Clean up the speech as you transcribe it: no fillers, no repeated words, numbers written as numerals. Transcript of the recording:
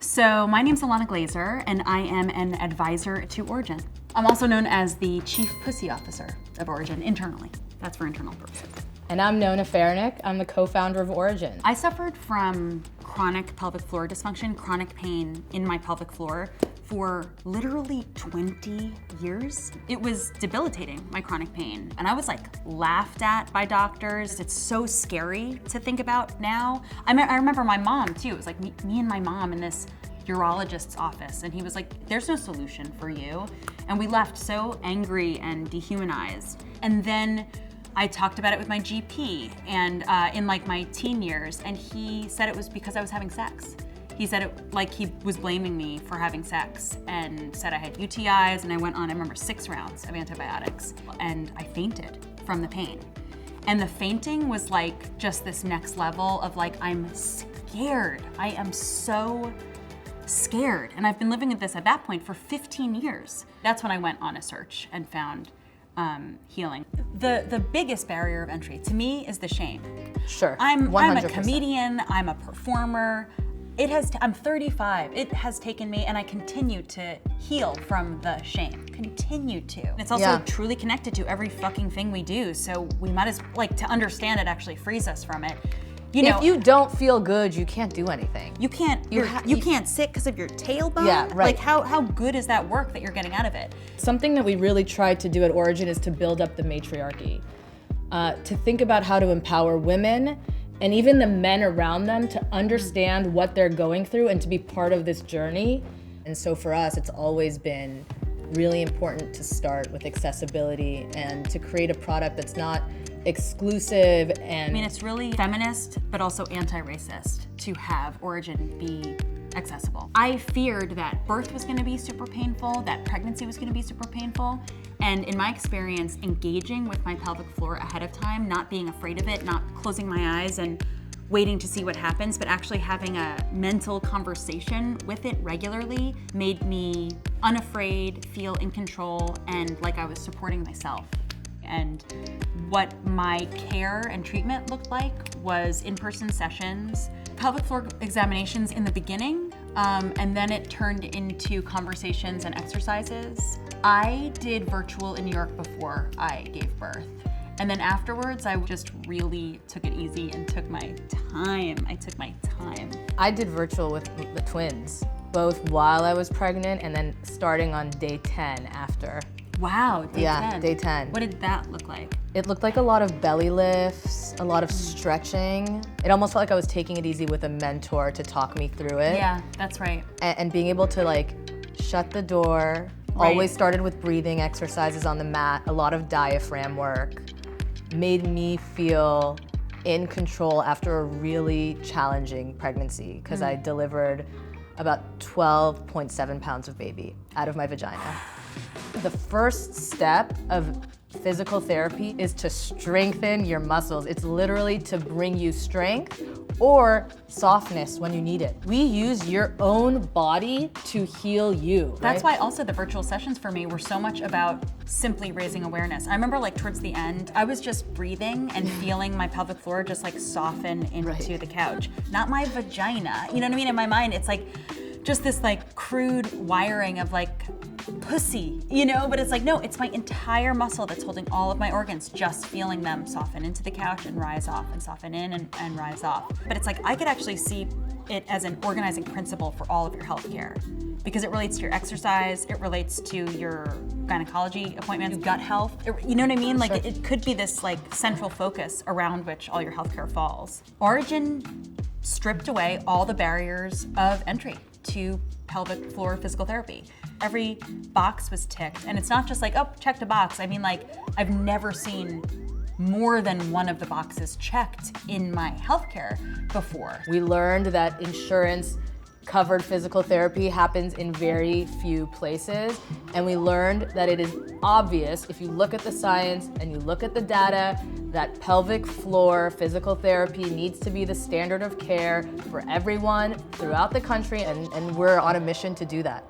So my name's Ilana Glazer, and I am an advisor to Origin. I'm also known as the Chief Pussy Officer of Origin internally. That's for internal purposes. And I'm Nona Farahnik. I'm the co-founder of Origin. I suffered from chronic pelvic floor dysfunction, chronic pain in my pelvic floor for literally 20 years. It was debilitating, my chronic pain. And I was like laughed at by doctors. It's so scary to think about now. I remember my mom too. It was like me and my mom in this urologist's office, and he was like, there's no solution for you. And we left so angry and dehumanized. And then I talked about it with my GP and in like my teen years, and he said it was because I was having sex. He said it like he was blaming me for having sex and said I had UTIs, and I went on, I remember 6 rounds of antibiotics, and I fainted from the pain. And the fainting was like just this next level of like, I'm scared. I am so scared. And I've been living with this at that point for 15 years. That's when I went on a search and found healing. The biggest barrier of entry to me is the shame. Sure, I'm 100%. a comedian, I'm a performer. I'm 35. It has taken me, and I continue to heal from the shame. Continue to. It's also truly connected to every fucking thing we do. So we might as like to understand it actually frees us from it. You know, if you don't feel good, you can't do anything. You can't. You can't sit because of your tailbone. Yeah, right. Like how good is that work that you're getting out of it? Something that we really tried to do at Origin is to build up the matriarchy, to think about how to empower women and even the men around them to understand what they're going through and to be part of this journey. And so for us, it's always been really important to start with accessibility and to create a product that's not exclusive and... I mean, it's really feminist, but also anti-racist to have Origin be accessible. I feared that birth was gonna be super painful, that pregnancy was gonna be super painful, and in my experience, engaging with my pelvic floor ahead of time, not being afraid of it, not closing my eyes and waiting to see what happens, but actually having a mental conversation with it regularly made me unafraid, feel in control, and like I was supporting myself. And what my care and treatment looked like was in-person sessions, pelvic floor examinations in the beginning, and then it turned into conversations and exercises. I did virtual in New York before I gave birth. And then afterwards, I just really took it easy and took my time. I took my time. I did virtual with the twins, both while I was pregnant and then starting on day 10 after. Wow, day 10. Yeah, day 10. What did that look like? It looked like a lot of belly lifts, a lot of stretching. It almost felt like I was taking it easy with a mentor to talk me through it. Yeah, that's right. And being able to like shut the door. Right. Always started with breathing exercises on the mat, a lot of diaphragm work. Made me feel in control after a really challenging pregnancy because I delivered about 12.7 pounds of baby out of my vagina. The first step of physical therapy is to strengthen your muscles. It's literally to bring you strength or softness when you need it. We use your own body to heal you. That's right? why also the virtual sessions for me were so much about simply raising awareness. I remember like towards the end, I was just breathing and feeling my pelvic floor just like soften into the couch. Not my vagina, you know what I mean? In my mind, it's like just this like crude wiring of like pussy, you know? But it's like, no, it's my entire muscle that's holding all of my organs, just feeling them soften into the couch and rise off and soften in and rise off. But it's like, I could actually see it as an organizing principle for all of your healthcare because it relates to your exercise, it relates to your gynecology appointments, gut health, you know what I mean? Like it could be this like central focus around which all your healthcare falls. Origin stripped away all the barriers of entry to pelvic floor physical therapy. Every box was ticked, and it's not just like, oh, checked a box. I mean, like, I've never seen more than one of the boxes checked in my healthcare before. We learned that insurance covered physical therapy happens in very few places, and we learned that it is obvious if you look at the science and you look at the data that pelvic floor physical therapy needs to be the standard of care for everyone throughout the country, and we're on a mission to do that.